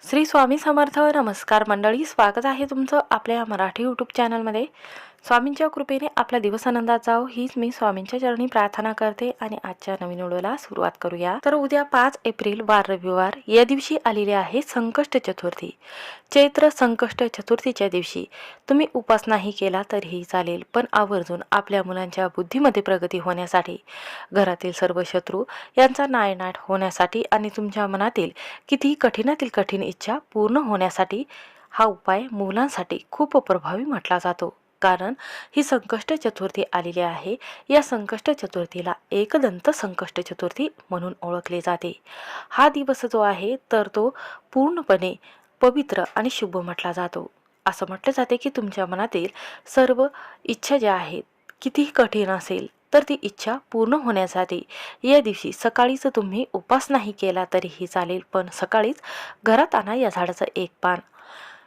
श्री स्वामी समर्थ. नमस्कार मंडळी, स्वागत आहे तुमचं आपल्या मराठी यूट्यूब चॅनलमध्ये. स्वामींच्या कृपेने आपला दिवस आनंदात जाओ हीच मी स्वामींच्या चरणी प्रार्थना करते आणि आजच्या नवीन व्हिडिओला सुरुवात करूया. तर उद्या 5 एप्रिल वार रविवार या दिवशी आलेले आहे संकष्ट चतुर्थी. चैत्र संकष्ट चतुर्थीच्या दिवशी तुम्ही उपास नाही केला तरीही चालेल, पण आवर्जून आपल्या मुलांच्या बुद्धीमध्ये प्रगती होण्यासाठी, घरातील सर्व शत्रू यांचा नायनाट होण्यासाठी आणि तुमच्या मनातील कितीही कठीणातील कठीण इच्छा पूर्ण होण्यासाठी हा उपाय मुलांसाठी खूप प्रभावी म्हटला जातो. कारण ही संकष्ट चतुर्थी आलेली आहे. या संकष्ट चतुर्थीला एकदंत संकष्ट चतुर्थी म्हणून ओळखले जाते. हा दिवस जो आहे तर तो पूर्णपणे पवित्र आणि शुभ म्हटला जातो. असं म्हटलं जाते की तुमच्या मनातील सर्व इच्छा ज्या आहेत, कितीही कठीण असेल तर ती इच्छा पूर्ण होण्यासाठी या दिवशी सकाळीच तुम्ही उपास नाही केला तरीही चालेल, पण सकाळीच घरात आणा या झाडाचं एक पान.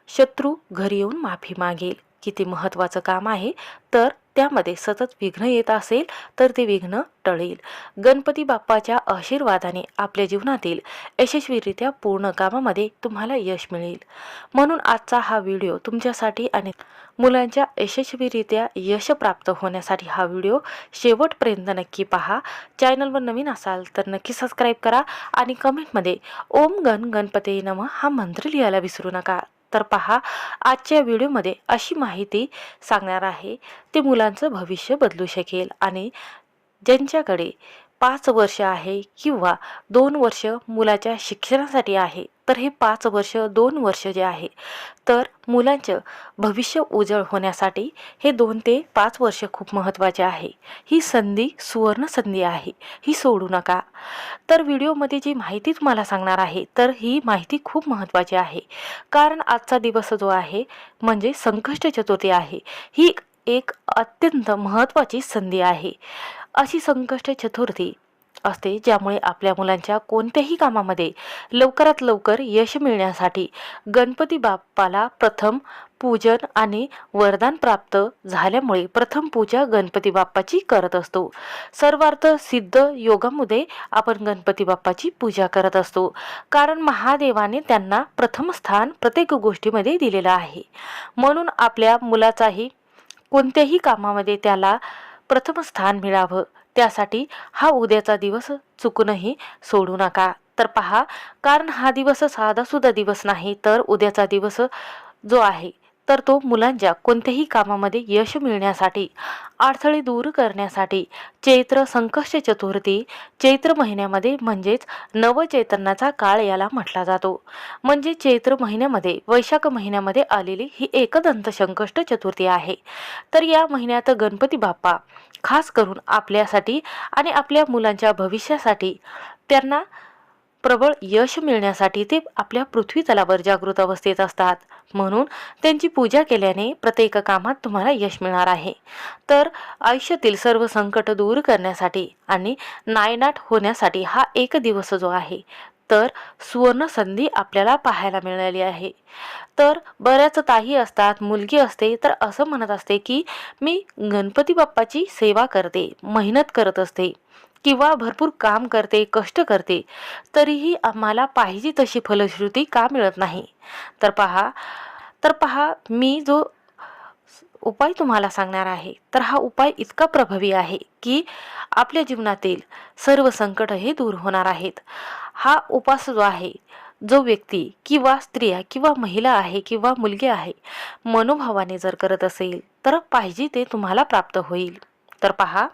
शत्रू घरी येऊन माफी मागेल. किती महत्त्वाचं काम आहे. तर त्यामध्ये सतत विघ्न येत असेल तर ते विघ्न टळेल. गणपती बाप्पाच्या आशीर्वादाने आपल्या जीवनातील यशस्वीरित्या पूर्ण कामामध्ये तुम्हाला यश मिळेल. म्हणून आजचा हा व्हिडिओ तुमच्यासाठी आणि मुलांच्या यशस्वीरित्या यश प्राप्त होण्यासाठी हा व्हिडिओ शेवटपर्यंत नक्की पहा. चॅनलवर नवीन असाल तर नक्की सबस्क्राईब करा आणि कमेंटमध्ये ओम गणपते नमः हा मंत्र लिहायला विसरू नका. तर पहा, आजच्या व्हिडिओमध्ये अशी माहिती सांगणार आहे ते मुलांचं भविष्य बदलू शकेल. आणि ज्यांच्याकडे 5 वर्ष आहे किंवा 2 वर्ष मुलाच्या शिक्षणासाठी आहे, तर हे 5 वर्ष 2 वर्ष जे आहे तर मुलांचं भविष्य उजळ होण्यासाठी हे 2 ते 5 वर्ष खूप महत्त्वाचे आहे. ही संधी सुवर्ण संधी आहे, ही सोडू नका. तर व्हिडिओमध्ये जी माहिती तुम्हाला सांगणार आहे तर ही माहिती खूप महत्त्वाची आहे. कारण आजचा दिवस जो आहे म्हणजे संकष्ट चतुर्थी आहे. ही एक अत्यंत महत्त्वाची संधी आहे. अशी संकष्ट चतुर्थी असते ज्यामुळे आपल्या मुलांच्या कोणत्याही कामामध्ये लवकरात लवकर यश मिळण्यासाठी गणपती बाप्पाला प्रथम पूजन आणि वरदान प्राप्त झाल्यामुळे प्रथम पूजा गणपती बाप्पाची करत असतो. सर्वार्थ सिद्ध योगामध्ये आपण गणपती बाप्पाची पूजा करत असतो. कारण महादेवाने त्यांना प्रथम स्थान प्रत्येक गोष्टीमध्ये दिलेलं आहे. म्हणून आपल्या मुलाचाही कोणत्याही कामामध्ये त्याला प्रथम स्थान मिळावं त्यासाठी हा उद्याचा दिवस चुकूनही सोडू नका. तर पहा, कारण हा दिवस साधासुद्धा दिवस नाही, तर उद्याचा दिवस जो आहे तर तो मुलांच्या कोणत्याही कामामध्ये यश मिळण्यासाठी, अडथळे दूर करण्यासाठी चैत्र संकष्ट चतुर्थी चैत्र महिन्यामध्ये म्हणजेच नवचैतन्याचा काळ याला म्हटला जातो. म्हणजे चैत्र महिन्यामध्ये वैशाख महिन्यामध्ये आलेली ही एकदंत संकष्ट चतुर्थी आहे. तर या महिन्यात गणपती बाप्पा खास करून आपल्यासाठी आणि आपल्या मुलांच्या भविष्यासाठी, त्यांना प्रबळ यश मिळण्यासाठी ते आपल्या पृथ्वी तलावर जागृत अवस्थेत असतात. म्हणून त्यांची पूजा केल्याने प्रत्येक कामात तुम्हाला यश मिळणार आहे. तर आयुष्यातील सर्व संकट दूर करण्यासाठी आणि नायनाट होण्यासाठी हा एक दिवस जो आहे तर सुवर्ण संधी आपल्याला पाहायला मिळाली आहे. तर बऱ्याच ताई असतात, मुलगी असते तर असं म्हणत असते की मी गणपती बाप्पाची सेवा करते, मेहनत करत असते किंवा भरपूर काम करते, कष्ट करते, तरीही आम्हाला पाहिजे तशी फलश्रुती का मिळत नाही. तर पहा मी जो उपाय तुम्हाला सांगणार आहे तर हा उपाय इतका प्रभावी आहे की आपल्या जीवनातील सर्व संकट हे दूर होणार आहेत. हा उपास जो आहे, जो व्यक्ती किंवा स्त्रिया किंवा महिला आहे किंवा मुलगी आहे मनोभावाने जर करत असेल तर पाहिजे ते तुम्हाला प्राप्त होईल. तर पहा,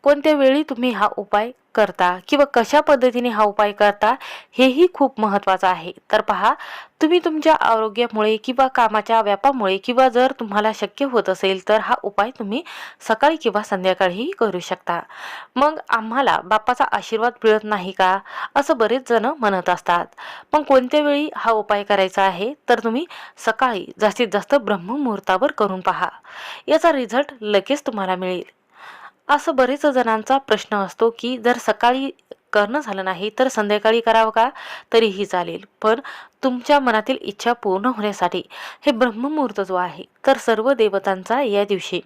कोणत्या वेळी तुम्ही हा उपाय करता किंवा कशा पद्धतीने हा उपाय करता हेही खूप महत्त्वाचं आहे. तर पहा, तुम्ही तुमच्या आरोग्यामुळे किंवा कामाच्या व्यापामुळे किंवा जर तुम्हाला शक्य होत असेल तर हा उपाय तुम्ही सकाळी किंवा संध्याकाळीही करू शकता. मग आम्हाला बाप्पाचा आशीर्वाद मिळत नाही का, असं बरेच जण म्हणत असतात. मग कोणत्या वेळी हा उपाय करायचा आहे तर तुम्ही सकाळी जास्तीत जास्त ब्रह्ममुहूर्तावर करून पहा, याचा रिझल्ट लगेच तुम्हाला मिळेल. असं बरेच जणांचा प्रश्न असतो की जर सकाळी करणं झालं नाही तर संध्याकाळी करावं का, तरीही चालेल. पण तुमच्या मनातील इच्छा पूर्ण होण्यासाठी हे ब्रह्ममुहूर्त जो आहे तर सर्व देवतांचा या दिवशी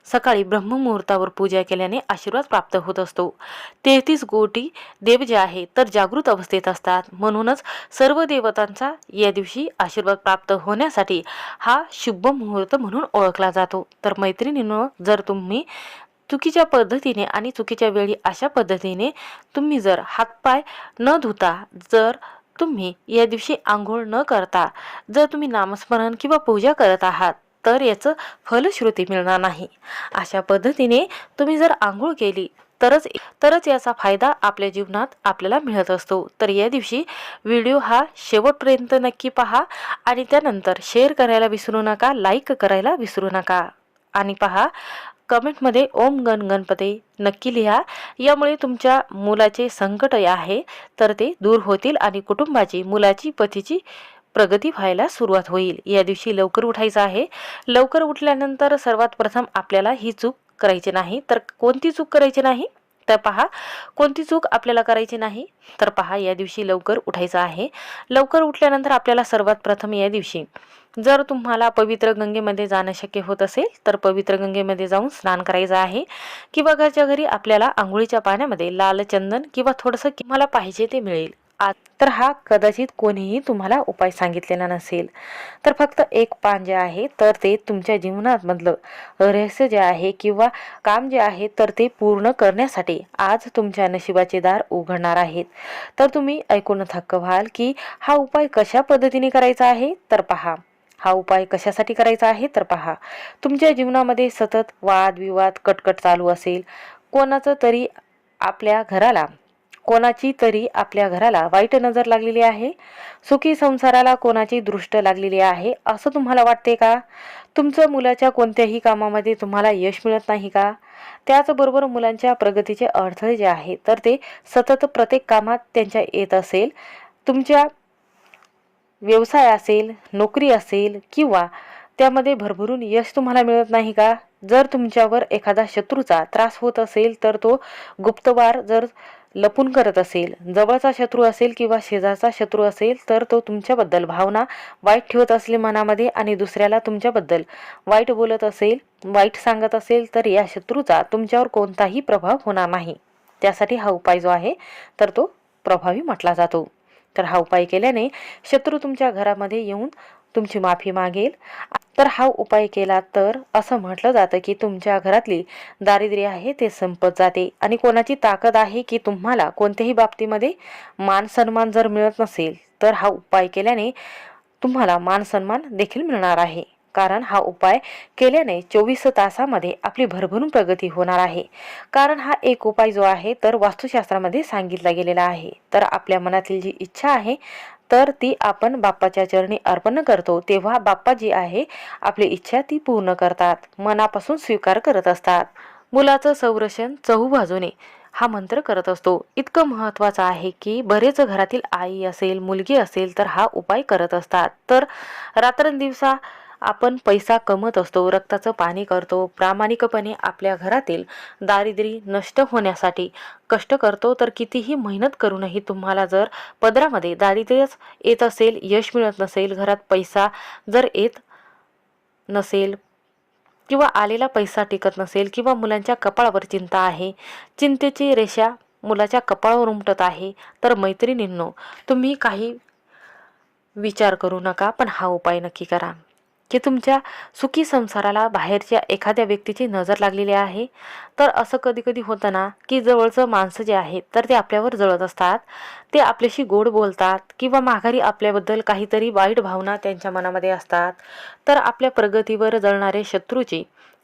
सकाळी ब्रह्ममुहूर्तावर पूजा केल्याने आशीर्वाद प्राप्त होत असतो. 33 कोटी देव जे आहे तर जागृत अवस्थेत असतात. म्हणूनच सर्व देवतांचा या दिवशी आशीर्वाद प्राप्त होण्यासाठी हा शुभ मुहूर्त म्हणून ओळखला जातो. तर मैत्रिणींनो, जर तुम्ही चुकीच्या पद्धतीने आणि चुकीच्या वेळी अशा पद्धतीने तुम्ही जर हातपाय न धुता, जर तुम्ही या दिवशी आंघोळ न करता जर तुम्ही नामस्मरण किंवा पूजा करत आहात तर याचं फलश्रुती मिळणार नाही. अशा पद्धतीने तुम्ही जर आंघोळ केली तरच याचा फायदा आपल्या जीवनात आपल्याला मिळत असतो. तर या दिवशी व्हिडिओ हा शेवटपर्यंत नक्की पहा आणि त्यानंतर शेअर करायला विसरू नका, लाईक करायला विसरू नका. आणि पहा, कमेंटमध्ये ओम गण गणपते नक्की लिहा. यामुळे तुमच्या मुलाचे संकट आहे तर ते दूर होतील आणि कुटुंबाची, मुलाची, पतीची प्रगती व्हायला सुरुवात होईल. या दिवशी लवकर उठायचं आहे. लवकर उठल्यानंतर सर्वात प्रथम आपल्याला ही चूक करायची नाही. तर कोणती चूक करायची नाही तर पहा, कोणती चूक आपल्याला करायची नाही तर पहा, या दिवशी लवकर उठायचं आहे. लवकर उठल्यानंतर आपल्याला सर्वात प्रथम या दिवशी जर तुम्हाला पवित्र गंगेमध्ये जाणं शक्य होत असेल तर पवित्र गंगेमध्ये जाऊन स्नान करायचं आहे. किंवा घरच्या घरी आपल्याला आंघोळीच्या पाण्यामध्ये लाल चंदन किंवा थोडंसं तुम्हाला पाहिजे ते मिळेल. तर हा कदाचित कोणीही तुम्हाला उपाय सांगितलेला नसेल. तर फक्त एक पान जे आहे तर ते तुमच्या जीवनात मधलं रहस्य जे आहे किंवा काम जे आहे तर ते पूर्ण करण्यासाठी आज तुमच्या नशिबाचे दार उघडणार आहेत. तर तुम्ही ऐकून थक्क व्हाल की हा उपाय कशा पद्धतीने करायचा आहे. तर पहा, हा उपाय कशासाठी करायचा आहे तर पहा, तुमच्या जीवनामध्ये सतत वादविवाद, कटकट चालू असेल, कोणाची तरी आपल्या घराला वाईट नजर लागलेली आहे, सुखी संसाराला कोणाची दृष्ट लागलेली आहे असं तुम्हाला वाटते का? तुमचं मुलाच्या कोणत्याही कामामध्ये तुम्हाला यश मिळत नाही का? त्याचबरोबर मुलांच्या प्रगतीचे अडथळे जे आहे तर ते सतत प्रत्येक कामात त्यांच्या येत असेल, तुमच्या व्यवसाय असेल, नोकरी असेल किंवा त्यामध्ये भरभरून यश तुम्हाला मिळत नाही का? जर तुमच्यावर एखादा शत्रूचा त्रास होत असेल तर तो गुप्तवार जर लपून करत असेल, जवळचा शत्रू असेल किंवा शेजारचा शत्रू असेल तर तो तुमच्याबद्दल भावना वाईट ठेवत असेल मनामध्ये आणि दुसऱ्याला तुमच्याबद्दल वाईट बोलत असेल, वाईट सांगत असेल तर या शत्रूचा तुमच्यावर कोणताही प्रभाव होणार नाही. त्यासाठी हा उपाय जो आहे तर तो प्रभावी म्हटला जातो. तर हा उपाय केल्याने शत्रू तुमच्या घरामध्ये येऊन तुमची माफी मागेल. तर हा उपाय केला तर असं म्हटलं जातं की तुमच्या घरातली दारिद्र्य आहे ते संपत जाते आणि कोणाची ताकद आहे की तुम्हाला कोणत्याही बाबतीमध्ये मान सन्मान जर मिळत नसेल तर हा उपाय केल्याने तुम्हाला मान सन्मान देखील मिळणार आहे. कारण हा उपाय केल्याने 24 तासामध्ये आपली भरभरून प्रगती होणार आहे. कारण हा एक उपाय जो आहे तर वास्तुशास्त्रामध्ये सांगितला गेलेला आहे. तर आपल्या मनातील जी इच्छा आहे तर ती आपण बाप्पाच्या चरणी अर्पण करतो, तेव्हा बाप्पा जी आहे आपली इच्छा ती पूर्ण करतात, मनापासून स्वीकार करत असतात. मुलाचं संरक्षण चहूबाजूने हा मंत्र करत असतो. इतकं महत्त्वाचं आहे की बरेच घरातील आई असेल, मुलगी असेल तर हा उपाय करत असतात. तर रात्रंदिवसा आपण पैसा कमवत असतो, रक्ताचं पाणी करतो, प्रामाणिकपणे आपल्या घरातील दारिद्र्य नष्ट होण्यासाठी कष्ट करतो. तर कितीही मेहनत करूनही तुम्हाला जर पदरामध्ये दारिद्र्यच येत असेल, यश मिळत नसेल, घरात पैसा जर येत नसेल किंवा आलेला पैसा टिकत नसेल किंवा मुलांच्या कपाळावर चिंता आहे, चिंतेची रेषा मुलाच्या कपाळावर उमटत आहे, तर मैत्रिणींनो, तुम्ही काही विचार करू नका, पण हा उपाय नक्की करा की तुमच्या सुखी संसाराला बाहेरच्या एखाद्या व्यक्तीची नजर लागलेली आहे. तर असं कधी कधी होतं ना की जवळचं माणसं जे आहेत तर ते आपल्यावर जळत असतात, ते आपल्याशी गोड बोलतात किंवा माघारी आपल्याबद्दल काहीतरी वाईट भावना त्यांच्या मनामध्ये असतात. तर आपल्या प्रगतीवर जळणारे शत्रूची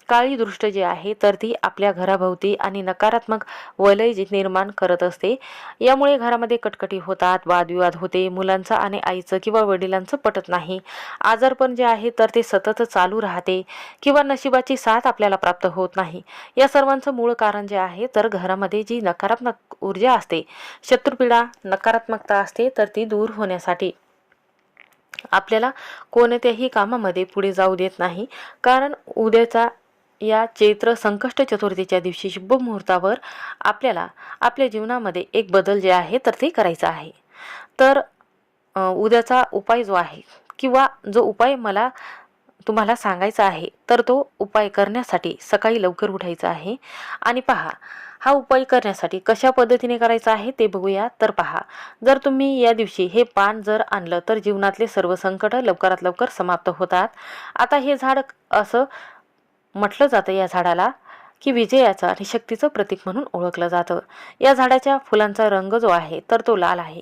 काळी दृष्ट जी आहे तर ती आपल्या घराभोवती आणि नकारात्मक वलय जे निर्माण करत असते. यामुळे घरामध्ये कटकटी होतात, वादविवाद होते, मुलांचं आणि आईचं किंवा वडिलांचं पटत नाही, आजारपण जे आहे तर ते सतत चालू राहते किंवा नशिबाची साथ आपल्याला प्राप्त होत नाही. या सर्वांचं मूळ कारण जे आहे तर घरामध्ये जी नकारात्मक ऊर्जा असते, शत्रुपीडा, नकारात्मकता असते तर ती दूर होण्यासाठी आपल्याला कोणत्याही कामामध्ये पुढे जाऊ देत नाही. कारण उद्याचा या चैत्र संकष्ट चतुर्थीच्या दिवशी शुभ मुहूर्तावर आपल्याला आपल्या जीवनामध्ये एक बदल जे आहे तर ते करायचं आहे. तर उद्याचा उपाय जो आहे किंवा जो उपाय मला तुम्हाला सांगायचा आहे, तर तो उपाय करण्यासाठी सकाळी लवकर उठायचं आहे. आणि पहा, हा उपाय करण्यासाठी कशा पद्धतीने करायचा आहे ते बघूया. तर पहा, जर तुम्ही या दिवशी हे पान जर आणलं तर जीवनातले सर्व संकट लवकरात लवकर समाप्त होतात. आता हे झाड असं म्हटलं जातं या झाडाला की विजयाचं आणि शक्तीचं प्रतीक म्हणून ओळखलं जातं. या झाडाच्या फुलांचा रंग जो आहे तर तो लाल आहे.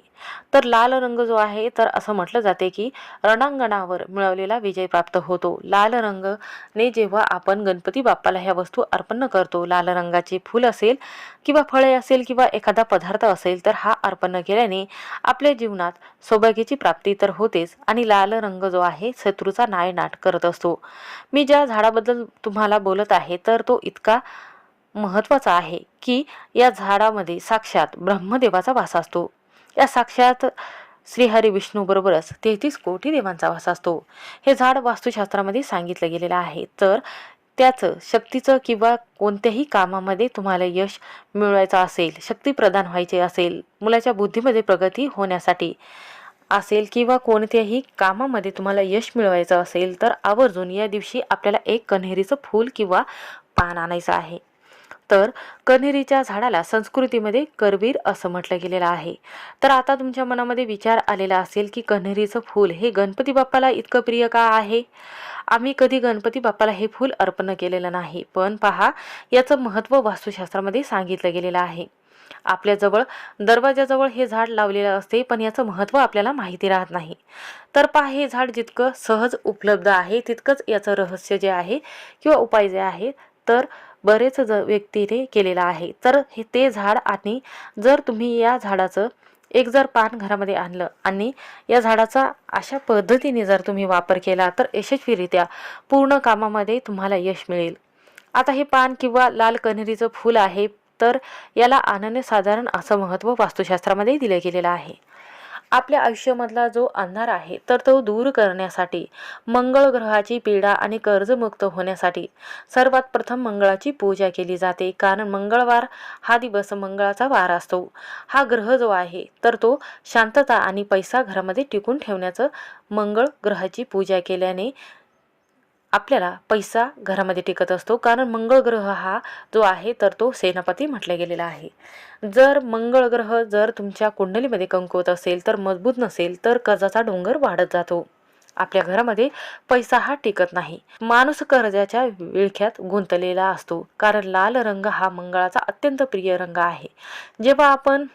तर लाल रंग जो आहे तर असं म्हटलं जाते की रणांगणावर मिळवलेला विजय प्राप्त होतो. लाल रंगने जेव्हा आपण गणपती बाप्पाला ह्या वस्तू अर्पण करतो, लाल रंगाचे फूल असेल किंवा फळे असेल किंवा एखादा पदार्थ असेल, तर हा अर्पण केल्याने आपल्या जीवनात सौभाग्याची प्राप्ती तर होतेच आणि लाल रंग जो आहे शत्रूचा नायनाट करत असतो. मी ज्या झाडाबद्दल तुम्हाला बोलत आहे तर तो इतका महत्त्वाचा आहे की या झाडामध्ये साक्षात ब्रह्मदेवाचा वास असतो. या साक्षात श्रीहरी विष्णू बरोबरच 33 कोटी देवांचा वास असतो. हे झाड वास्तुशास्त्रामध्ये सांगितलं गेलेलं आहे. तर त्याचं शक्तीचं किंवा कोणत्याही कामामध्ये तुम्हाला यश मिळवायचं असेल, शक्ती प्रदान व्हायचे असेल, मुलाच्या बुद्धीमध्ये प्रगती होण्यासाठी असेल किंवा कोणत्याही कामामध्ये तुम्हाला यश मिळवायचं असेल, तर आवर्जून या दिवशी आपल्याला एक कण्हेरीचं फूल किंवा पान आणायचं आहे. तर कण्हेरीच्या झाडाला संस्कृतीमध्ये करवीर असं म्हटलं गेलेलं आहे. तर आता तुमच्या मनामध्ये विचार आलेला असेल की कण्हेरीचं फूल हे गणपती बाप्पाला इतकं प्रिय का आहे? आम्ही कधी गणपती बाप्पाला हे फूल अर्पण केलेलं नाही, पण पहा, याचं महत्त्व वास्तुशास्त्रामध्ये सांगितलं गेलेलं आहे. आपल्याजवळ दरवाजाजवळ हे झाड लावलेलं असते, पण याचं महत्त्व आपल्याला माहिती राहत नाही. तर पहा, हे झाड जितकं सहज उपलब्ध आहे तितकंच याचं रहस्य जे आहे किंवा उपाय जे आहे तर बरेच व्यक्तीने केलेला आहे. तर हे ते झाड, आणि जर तुम्ही या झाडाचं एक जर पान घरामध्ये आणलं आणि या झाडाचा अशा पद्धतीने जर तुम्ही वापर केला तर यशस्वीरित्या पूर्ण कामामध्ये तुम्हाला यश मिळेल. आता हे पान किंवा लाल कण्हेरीचं फूल आहे, तर याला अनन्यसाधारण असं महत्त्व वास्तुशास्त्रामध्ये दिलं गेलेलं आहे. आपल्या आयुष्यामधला जो अंधार आहे तर तो दूर करण्यासाठी, मंगळ ग्रहाची पीडा आणि कर्जमुक्त होण्यासाठी सर्वात प्रथम मंगळाची पूजा केली जाते. कारण मंगळवार हा दिवस मंगळाचा वार असतो. हा ग्रह जो आहे तर तो शांतता आणि पैसा घरामध्ये टिकून ठेवण्याचं मंगळ ग्रहाची पूजा केल्याने आपल्याला पैसा घरामध्ये टिकत असतो. कारण मंगळ ग्रह हा जो आहे तर तो सेनापती म्हटला गेलेला आहे. जर मंगळ ग्रह जर तुमच्या कुंडलीमध्ये कमकुवत असेल, तर मजबूत नसेल, तर कर्जाचा डोंगर वाढत जातो. आपल्या घरामध्ये पैसा हा टिकत नाही. माणूस कर्जाच्या विळख्यात गुंतलेला असतो. कारण लाल रंग हा मंगळाचा अत्यंत प्रिय रंग आहे. जेव्हा आपण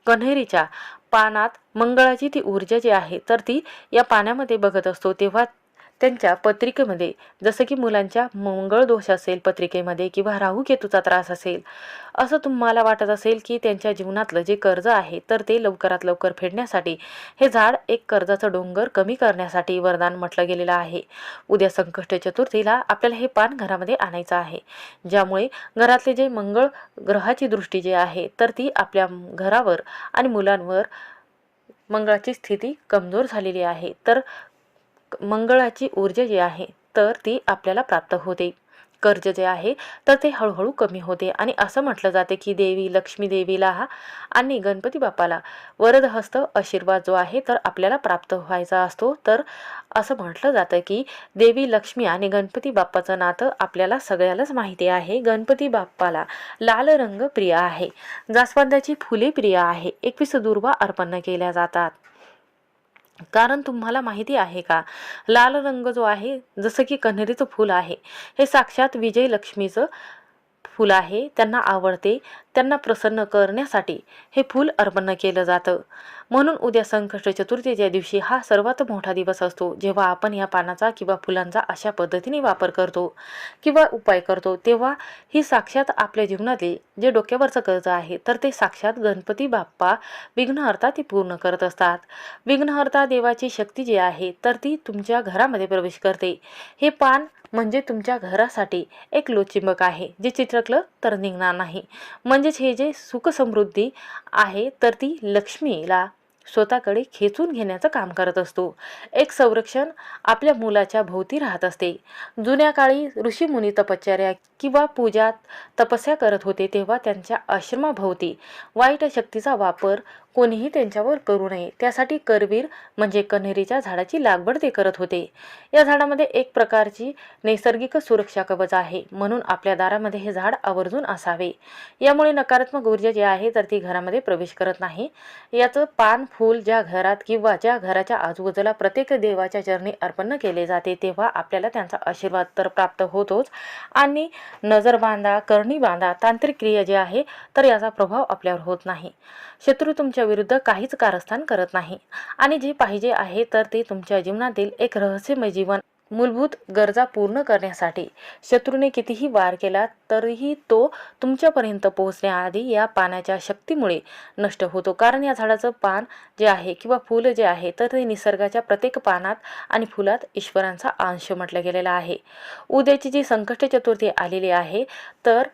कण्हेरीच्या पानात मंगळाची ती ऊर्जा जी आहे तर ती या पाण्यामध्ये बघत असतो, तेव्हा त्यांच्या पत्रिकेमध्ये, जसं की मुलांच्या मंगळ दोष असेल पत्रिकेमध्ये किंवा राहूकेतूचा त्रास असेल, असं तुम्हाला वाटत असेल की त्यांच्या जीवनातलं जे कर्ज आहे तर ते लवकरात लवकर फेडण्यासाठी हे झाड एक कर्जाचं डोंगर कमी करण्यासाठी वरदान म्हटलं गेलेलं आहे. उद्या संकष्ट चतुर्थीला आपल्याला हे पान घरामध्ये आणायचं आहे, ज्यामुळे घरातले जे मंगळ ग्रहाची दृष्टी जी आहे तर ती आपल्या घरावर आणि मुलांवर, मंगळाची स्थिती कमजोर झालेली आहे तर मंगळाची ऊर्जा जी आहे तर ती आपल्याला प्राप्त होते. कर्ज जे आहे तर ते हळूहळू कमी होते. आणि असं म्हटलं जाते की देवी लक्ष्मी देवीला आणि गणपती बाप्पाला वरदहस्त आशीर्वाद जो आहे तर आपल्याला प्राप्त व्हायचा असतो. तर असं म्हटलं जातं की देवी लक्ष्मी आणि गणपती बाप्पाचं नातं आपल्याला सगळ्यालाच माहिती आहे. गणपती बाप्पाला लाल रंग प्रिय आहे, जास्वंदाची फुले प्रिय आहे, 21 दुर्वा अर्पण केल्या जातात. कारण तुम्हाला माहिती आहे का, लाल रंग जो आहे जसं की कण्हेरीचं फूल आहे हे साक्षात विजय लक्ष्मीचं फूल आहे. त्यांना आवडते, त्यांना प्रसन्न करण्यासाठी हे फूल अर्पण केलं जातं. म्हणून उद्या संकष्ट चतुर्थीच्या दिवशी हा सर्वात मोठा दिवस असतो. जेव्हा आपण या पानाचा किंवा फुलांचा अशा पद्धतीने वापर करतो किंवा उपाय करतो, तेव्हा ही साक्षात आपल्या जीवनातले जे डोक्यावरचं कर्ज आहे तर ते साक्षात गणपती बाप्पा विघ्नहर्ता ती पूर्ण करत असतात. विघ्नहर्ता देवाची शक्ती जी आहे तर ती तुमच्या घरामध्ये प्रवेश करते. हे पान म्हणजे तुमच्या घरासाठी एक लोचिंबक आहे, जे चित्रकलं तर निघणार नाही. म्हणजेच हे जे सुख समृद्धी आहे तर ती लक्ष्मीला स्वतःकडे खेचून घेण्याचं काम करत असतो. एक संरक्षण आपल्या मुलाच्या भोवती राहत असते. जुन्या काळी ऋषीमुनी तपश्चर्या किंवा पूजा तपस्या करत होते, तेव्हा त्यांच्या आश्रमाभोवती वाईट शक्तीचा वापर कोणीही त्यांच्यावर करू नये, त्यासाठी करवीर म्हणजे कण्हेरीच्या झाडाची लागवड ते करत होते. या झाडामध्ये एक प्रकारची नैसर्गिक सुरक्षा कवच आहे, म्हणून आपल्या दारामध्ये हे झाड आवर्जून असावे. यामुळे नकारात्मक ऊर्जा जी आहे तर ती घरामध्ये प्रवेश करत नाही. याचं पान फूल ज्या घरात किंवा ज्या घराच्या आजूबाजूला प्रत्येक देवाच्या चरणी अर्पण केले जाते, तेव्हा आपल्याला त्यांचा आशीर्वाद तर प्राप्त होतोच, आणि नजर बांधा, करणी बांधा, तांत्रिक क्रिया जी आहे तर याचा प्रभाव आपल्यावर होत नाही. शत्रू तुमच्या विरुद्ध काहीच कारस्थान करत नाही, आणि जे पाहिजे आहे तर ते तुमच्या जीवनातील एक रहस्यमय जीवन, मूलभूत गरजा पूर्ण करण्यासाठी शत्रूने कितीही वार केला तरीही तो तुमच्यापर्यंत पोहोचण्याआधी या पानाच्या शक्तीमुळे नष्ट होतो. कारण या झाडाचं पान जे आहे किंवा फूल जे आहे तर ते निसर्गाच्या प्रत्येक पानात आणि फुलात ईश्वरांचा अंश म्हटलं गेलेला आहे. उद्याची जी संकष्ट चतुर्थी आलेली आहे, तर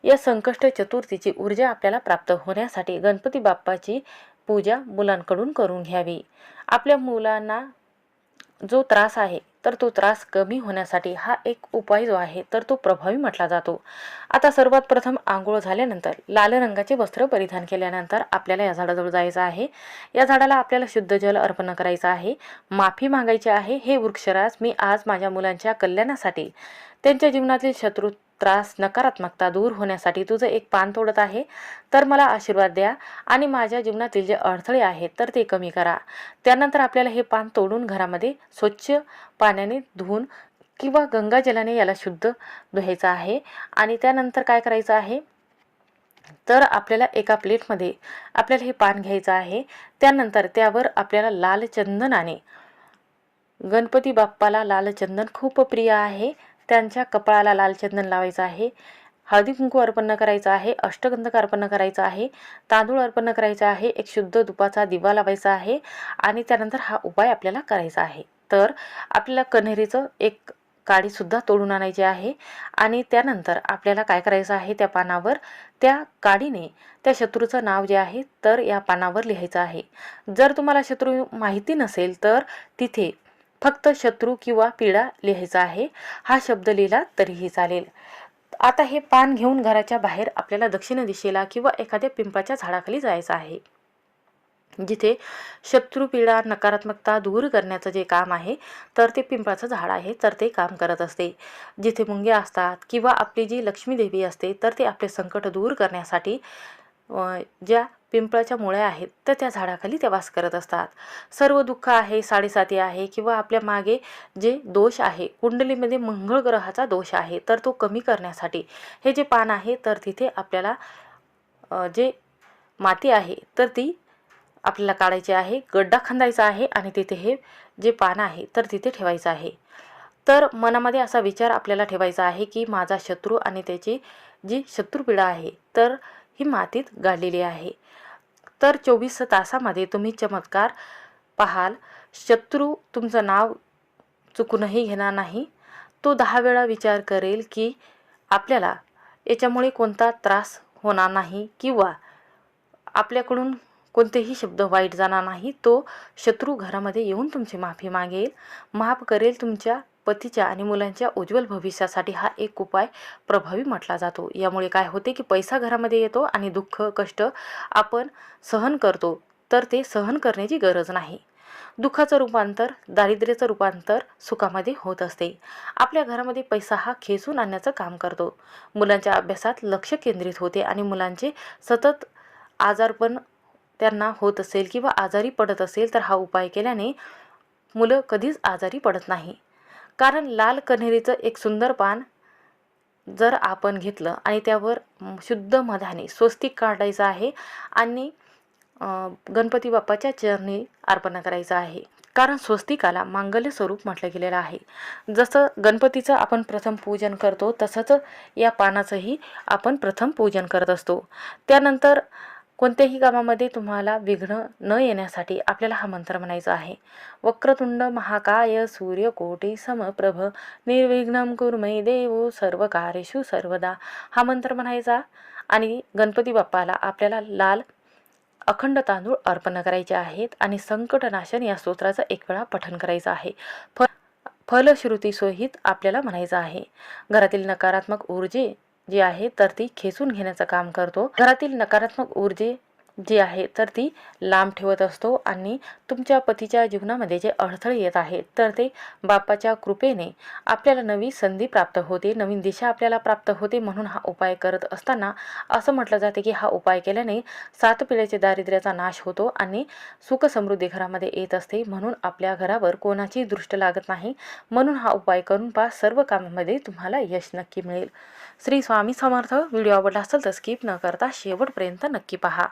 या संकष्ट चतुर्थीची ऊर्जा आपल्याला प्राप्त होण्यासाठी गणपती बाप्पाची पूजा मुलांकडून करून घ्यावी. आपल्या मुलांना जो त्रास आहे तर तो त्रास कमी होण्यासाठी हा एक उपाय जो आहे तर तो प्रभावी म्हटला जातो. आता सर्वात प्रथम आंघोळ झाल्यानंतर लाल रंगाचे वस्त्र परिधान केल्यानंतर आपल्याला या झाडाजवळ जायचं आहे. या झाडाला आपल्याला शुद्ध जल अर्पण करायचं आहे, माफी मागायची आहे. हे वृक्षराज, मी आज माझ्या मुलांच्या कल्याणासाठी, त्यांच्या जीवनातील शत्रू, त्रास, नकारात्मकता दूर होण्यासाठी तुझं एक पान तोडत आहे, तर मला आशीर्वाद द्या आणि माझ्या जीवनातील जे अडथळे आहेत तर ते कमी करा. त्यानंतर आपल्याला हे पान तोडून घरामध्ये स्वच्छ पाण्याने धुवून किंवा गंगाजलाने याला शुद्ध धुवायचं आहे. आणि त्यानंतर काय करायचं आहे तर आपल्याला एका प्लेटमध्ये आपल्याला हे पान घ्यायचं आहे. त्यानंतर त्यावर आपल्याला लाल चंदनाने, गणपती बाप्पाला लाल चंदन खूप प्रिय आहे, त्यांच्या कपाळाला लाल चंदन लावायचं आहे, हळदी कुंकू अर्पण करायचं आहे, अष्टगंधक अर्पण करायचं आहे, तांदूळ अर्पण करायचा आहे, एक शुद्ध तुपाचा दिवा लावायचा आहे, आणि त्यानंतर हा उपाय आपल्याला करायचा आहे. तर आपल्याला कण्हेरीचं एक काडीसुद्धा तोडून आणायची आहे, आणि त्यानंतर आपल्याला काय करायचं आहे, त्या पानावर त्या काडीने त्या शत्रूचं नाव जे आहे तर या पानावर लिहायचं आहे. जर तुम्हाला शत्रू माहिती नसेल तर तिथे फक्त शत्रू किंवा पीडा लिहायचा आहे. हा शब्द लिहिला तरीही चालेल. आता हे पान घेऊन घराच्या बाहेर आपल्याला दक्षिण दिशेला किंवा एखाद्या पिंपळाच्या झाडाखाली जायचं आहे, जिथे शत्रू पीडा नकारात्मकता दूर करण्याचं जे काम आहे तर ते पिंपळाचं झाड आहे तर ते काम करत असते. जिथे मुंग्या असतात किंवा आपली जी लक्ष्मी देवी असते तर ते आपले संकट दूर करण्यासाठी ज्या पिंपळाच्या मुळ्या आहेत तर त्या झाडाखाली त्या वास करत असतात. सर्व दुःख आहे, साडेसाती आहे किंवा आपल्या मागे जे दोष आहे, कुंडलीमध्ये मंगळ ग्रहाचा दोष आहे तर तो कमी करण्यासाठी हे जे पान आहे तर तिथे आपल्याला जे माती आहे तर ती आपल्याला काढायची आहे, गड्डा खंदायचा आहे, आणि तिथे हे जे पान आहे तर तिथे ठेवायचं आहे. तर मनामध्ये असा विचार आपल्याला ठेवायचा आहे की माझा शत्रू आणि त्याची जी शत्रुपीडा आहे तर ही मातीत गाडलेली आहे. तर 24 तासामध्ये तुम्ही चमत्कार पाहाल. शत्रू तुमचं नाव चुकूनही घेणार नाही. तो 10 वेळा विचार करेल की आपल्याला याच्यामुळे कोणता त्रास होणार नाही किंवा आपल्याकडून कोणतेही शब्द वाईट जाणार नाही. तो शत्रू घरामध्ये येऊन तुमची माफी मागेल, माफ करेल. तुमच्या पतीच्या आणि मुलांच्या उज्ज्वल भविष्यासाठी हा एक उपाय प्रभावी म्हटला जातो. यामुळे काय होते की पैसा घरामध्ये येतो आणि दुःख कष्ट आपण सहन करतो तर ते सहन करण्याची गरज नाही. दुःखाचं रूपांतर, दारिद्र्याचं रूपांतर सुखामध्ये होत असते. आपल्या घरामध्ये पैसा हा खेचून आणण्याचं काम करतो. मुलांच्या अभ्यासात लक्ष केंद्रित होते आणि मुलांचे सतत आजारपण त्यांना होत असेल किंवा आजारी पडत असेल तर हा उपाय केल्याने मुलं कधीच आजारी पडत नाही. कारण लाल कण्हेरीचं एक सुंदर पान जर आपण घेतलं आणि त्यावर शुद्ध मधाने स्वस्तिक काढायचं आहे आणि गणपती बाप्पाच्या चरणी अर्पण करायचं आहे. कारण स्वस्तिकाला मांगल्य स्वरूप म्हटलं गेलेलं आहे. जसं गणपतीचं आपण प्रथम पूजन करतो तसंच या पानाचंही आपण प्रथम पूजन करत असतो. त्यानंतर कोणत्याही कामामध्ये तुम्हाला विघ्न न येण्यासाठी आपल्याला हा मंत्र म्हणायचा आहे. वक्रतुंड महाकाय सूर्यकोटी समप्रभ निर्विघ्नं कुर्मे देवो सर्वकार्येषु सर्वदा. हा मंत्र म्हणायचा आणि गणपती बाप्पाला आपल्याला लाल अखंड तांदूळ अर्पण करायचे आहेत आणि संकटनाशन या स्तोत्राचं एक वेळा पठण करायचं आहे. फलश्रुतीसहित आपल्याला म्हणायचं आहे. घरातील नकारात्मक ऊर्जे जी आहे तर ती खेचून घेण्याचं काम करतो. घरातील नकारात्मक ऊर्जे जी आहे तर ती लांब ठेवत असतो आणि तुमच्या पतीच्या जीवनामध्ये जे अडथळे येत आहेत तर ते बाप्पाच्या कृपेने आपल्याला नवी संधी प्राप्त होते, नवीन दिशा आपल्याला प्राप्त होते. म्हणून हा उपाय करत असताना असं म्हटलं जाते की हा उपाय केल्याने 7 पिढ्याचे दारिद्र्याचा नाश होतो आणि सुख समृद्धी घरामध्ये येत असते. म्हणून आपल्या घरावर कोणाची दृष्ट लागत नाही. म्हणून हा उपाय करून पहा, सर्व कामामध्ये तुम्हाला यश नक्की मिळेल. श्री स्वामी समर्थ. व्हिडिओ आवडला असेल तर स्किप न करता शेवटपर्यंत नक्की पहा.